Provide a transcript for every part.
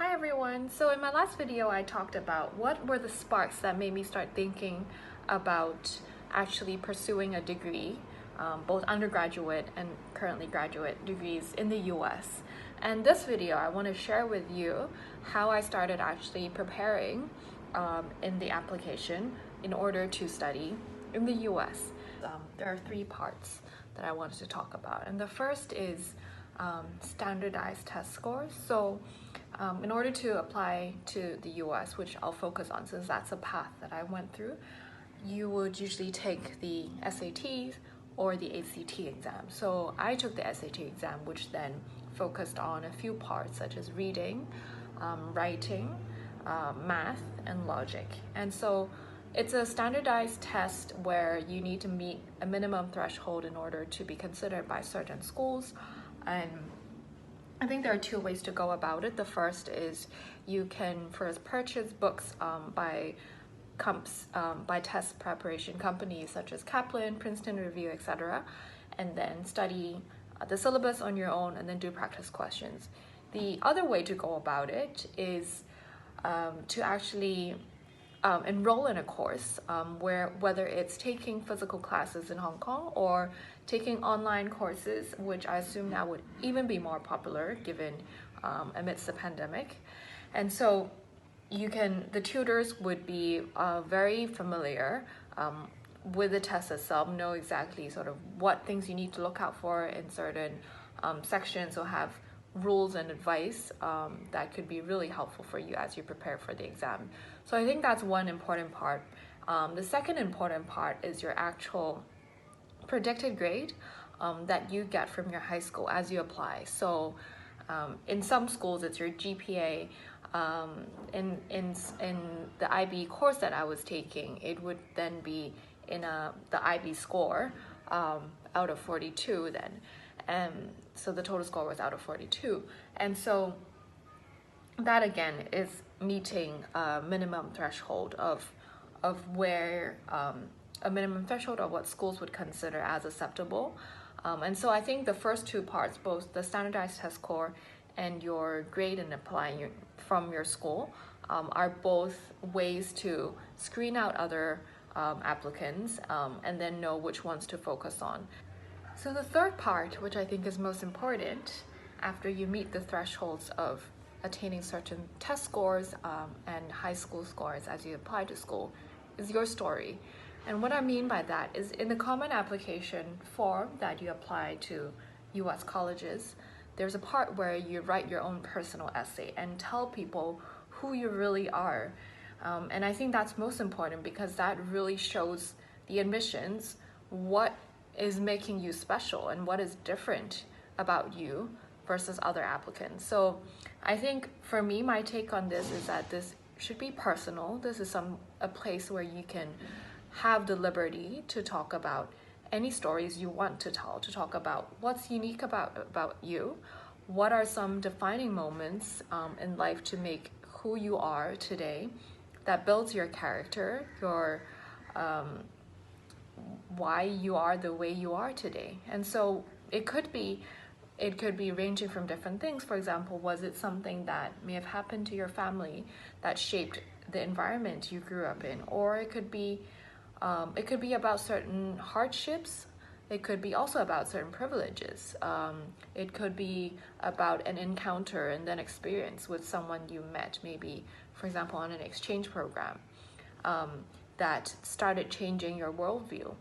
Hi everyone! So in my last video I talked about what were the sparks that made me start thinking about actually pursuing a degree, both undergraduate and currently graduate degrees in the US. And this video I want to share with you how I started actually preparing in the application in order to study in the US. There are three parts that I wanted to talk about, and the first is standardized test scores. So in order to apply to the US, which I'll focus on since that's a path that I went through, you would usually take the SATs or the ACT exam. So I took the SAT exam, which then focused on a few parts such as reading, writing, math, and logic. And so it's a standardized test where you need to meet a minimum threshold in order to be considered by certain schools. And I think there are two ways to go about it. The first is you can first purchase books by test preparation companies such as Kaplan, Princeton Review, etc., and then study the syllabus on your own and then do practice questions. The other way to go about it is to actually enroll in a course whether it's taking physical classes in Hong Kong or taking online courses, which I assume now would even be more popular given amidst the pandemic. And so the tutors would be very familiar with the test itself, know exactly sort of what things you need to look out for in certain sections, or have rules and advice that could be really helpful for you as you prepare for the exam. So I think that's one important part. The second important part is your actual predicted grade that you get from your high school as you apply. So in some schools it's your GPA. In the IB course that I was taking, it would then be in the IB score out of 42 then. So the total score was out of 42. And so that again is meeting a minimum threshold of where a minimum threshold of what schools would consider as acceptable. And so I think the first two parts, both the standardized test score and your grade in applying from your school, are both ways to screen out other applicants and then know which ones to focus on. So the third part, which I think is most important after you meet the thresholds of attaining certain test scores and high school scores as you apply to school, is your story. And what I mean by that is in the common application form that you apply to US colleges, there's a part where you write your own personal essay and tell people who you really are. And I think that's most important because that really shows the admissions what is making you special and what is different about you versus other applicants. So I think for me, my take on this is that this should be personal. This is a place where you can have the liberty to talk about any stories you want to tell, to talk about what's unique about you, what are some defining moments in life to make who you are today, that builds your character, your why you are the way you are today. And so it could be ranging from different things. For example, was it something that may have happened to your family that shaped the environment you grew up in? Or it could be about certain hardships. It could be also about certain privileges. It could be about an encounter and then experience with someone you met, maybe, for example, on an exchange program that started changing your worldview.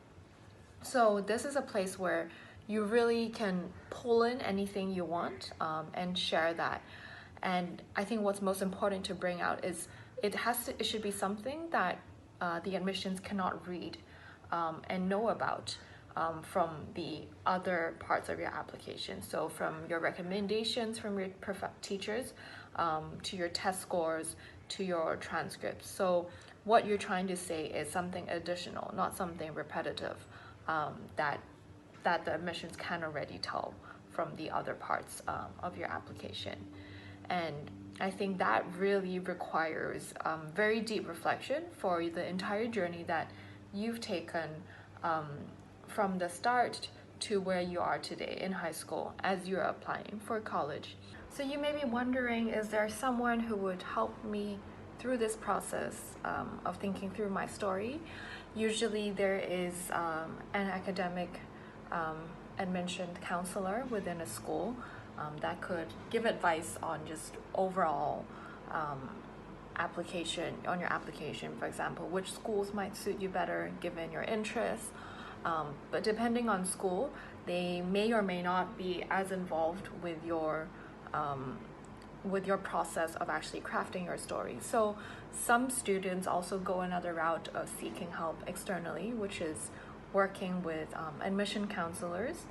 So this is a place where you really can pull in anything you want and share that. And I think what's most important to bring out is it should be something that the admissions cannot read and know about from the other parts of your application. So from your recommendations from your teachers to your test scores to your transcripts. So what you're trying to say is something additional, not something repetitive that the admissions can already tell from the other parts of your application. And I think that really requires very deep reflection for the entire journey that you've taken from the start to where you are today in high school as you're applying for college. So you may be wondering, is there someone who would help me through this process of thinking through my story? Usually there is an academic admission counselor within a school that could give advice on just overall your application, for example, which schools might suit you better given your interests. But depending on school, they may or may not be as involved with your process of actually crafting your story. So some students also go another route of seeking help externally, which is working with admission counselors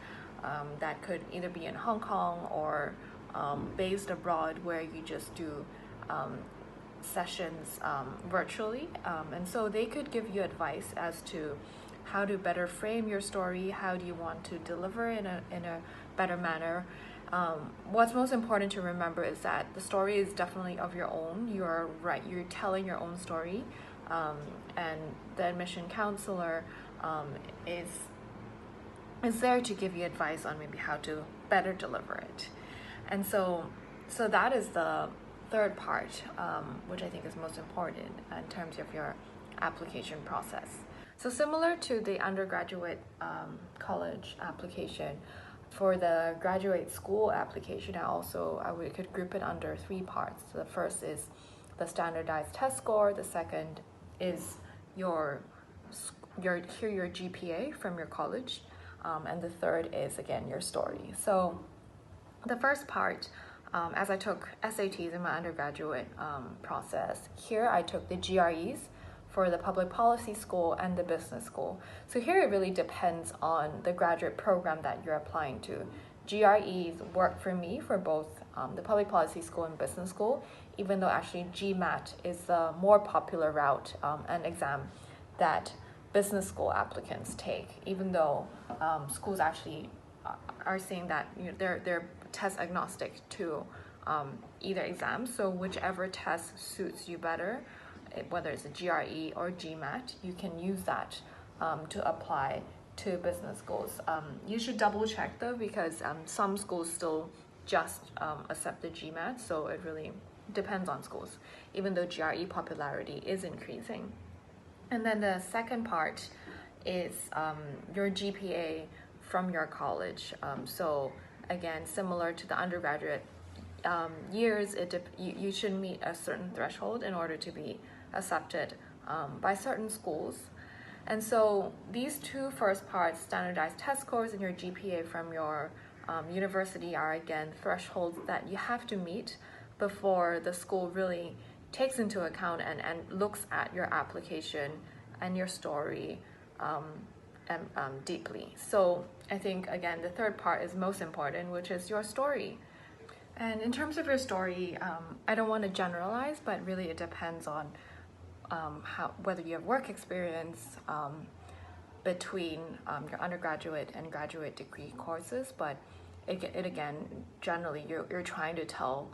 that could either be in Hong Kong or based abroad, where you just do sessions virtually, and so they could give you advice as to how to better frame your story, how do you want to deliver in a better manner. What's most important to remember is that the story is definitely of your own. You're telling your own story, and the admission counselor is there to give you advice on maybe how to better deliver it. And so that is the third part, which I think is most important in terms of your application process. So similar to the undergraduate college application, for the graduate school application, we could group it under 3 parts. So the first is the standardized test score. The second is your GPA from your college, and the third is again your story. So the first part, as I took SATs in my undergraduate process, here I took the GREs for the public policy school and the business school. So here it really depends on the graduate program that you're applying to. GREs work for me for both the public policy school and business school, even though actually GMAT is the more popular route and exam that business school applicants take, even though schools actually are saying that they're test agnostic to either exam. So whichever test suits you better, whether it's a GRE or GMAT, you can use that to apply to business schools. You should double check though, because some schools still just accept the GMAT, so it really depends on schools, even though GRE popularity is increasing. And then the second part is your GPA from your college. So again, similar to the undergraduate years, you should meet a certain threshold in order to be accepted by certain schools. And so these two first parts, standardized test scores and your GPA from your university, are again thresholds that you have to meet before the school really takes into account and looks at your application and your story deeply. So I think again the third part is most important, which is your story. And in terms of your story, I don't want to generalize, but really it depends on whether you have work experience between your undergraduate and graduate degree courses. But it again, generally you're trying to tell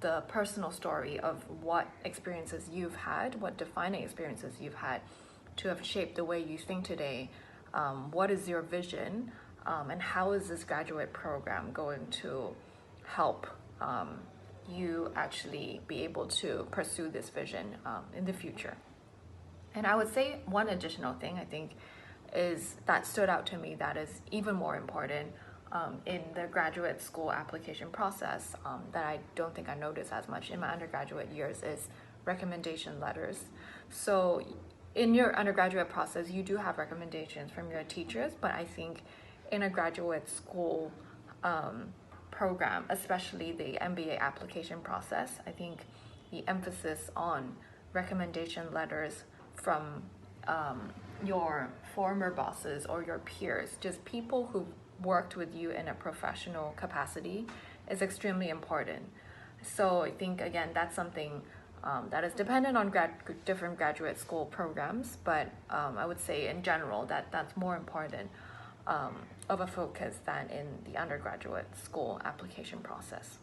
the personal story of what experiences you've had, what defining experiences you've had to have shaped the way you think today. What is your vision, and how is this graduate program going to help you actually be able to pursue this vision in the future? And I would say one additional thing I think is that stood out to me that is even more important in the graduate school application process that I don't think I noticed as much in my undergraduate years is recommendation letters. So in your undergraduate process, you do have recommendations from your teachers, but I think in a graduate school program, especially the MBA application process, I think the emphasis on recommendation letters from your former bosses or your peers, just people who worked with you in a professional capacity, is extremely important. So I think again that's something that is dependent on different graduate school programs, but I would say in general that's more important of a focus than in the undergraduate school application process.